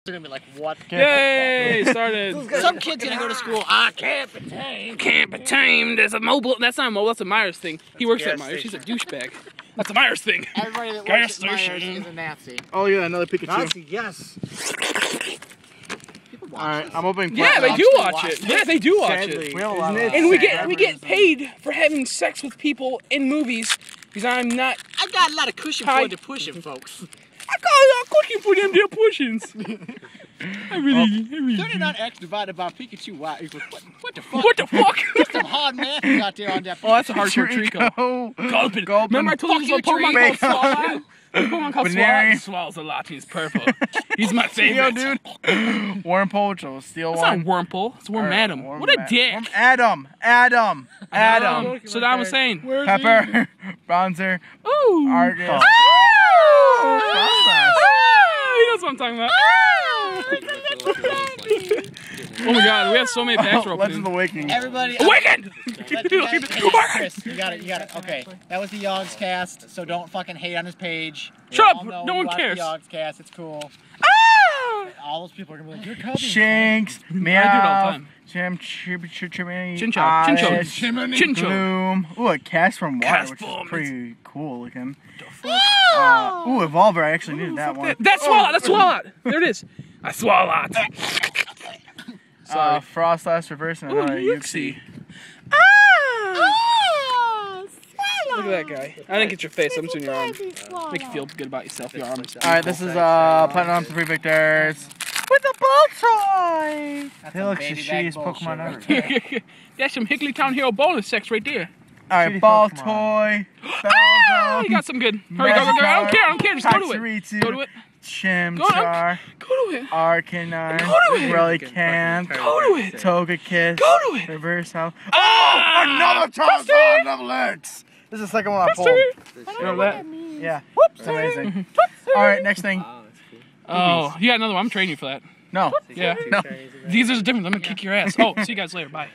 They're gonna be like, what? Yay! Started. Some kid's gonna go to school. I can't be tamed. Can't be tamed. There's a mobile. That's not a mobile. That's a Myers thing. He works at Myers. He's a douchebag. That's a Myers thing. Everybody that Gas works at Myers station. is a Nazi. Oh yeah, another Pikachu. Nazi, yes. Alright, I'm opening. Yeah, they do watch it. Yeah, they do watch Sadly. it. We have a lot of And we get paid for having sex with people in movies because I'm not. I got a lot of cushion for the pushing, folks. I got a lot of cooking for them dear pushins. I really. 39 X divided by Pikachu Y equals what the fuck? What the fuck? That's some hard math you got there on that. Oh, that's a hardcore Trico. Gulpin. Remember I told you there's a Pokemon called Swallow? There's a Pokemon called Swallow. He swallows a lot. He's purple. He's my favorite. Dude. Wurmple, so steal It's one. not Wurmple. It's Wormadam. What a dick. Adam. So that was saying. Pepper. Bronzer. Ooh. Argus. He knows what I'm talking about. Oh my god, we have so many packs we're opening. Legends of Awakening. Everybody. Awakened! Chris, you got it. Okay, that was the Yogg's cast, so don't fucking hate on his page. Shut up! No one cares. The Yogg's cast, it's cool. All those people are gonna be like, you're copying. Shanks. Meow. I do it all the time. Chinchou. Bloom. Ooh, a cast from water, which is pretty cool looking. Ooh, Evolver. I actually needed that one. That's Swallow. That's Swallow. There it is. I swallow. Sorry. Frostlass reverse and another Uxie. Look at that guy. I didn't get your face. I'm just in your arm. Make you feel good about yourself. Your arm. Alright, this is Platinum 3 Victors with a Baltoy. He looks the shittiest Pokemon ever. That's some Higglytown Hero bonus sex right there. Alright, Baltoy. You got some good. Hurry, go. I don't care. Just go to it. Go to it. Chimchar. Go to it. Arcanine. Go to it. Relicanth. Go to it. Togekiss. Go to it. Reverse Health. Oh! Another Tarzan level X! This is the second one I pulled. You know that? Yeah. It's amazing. Alright, next thing. Oh, you got another one. I'm training you for that. No. Yeah. No. These are different. I'm gonna kick your ass. Oh, see you guys later. Bye.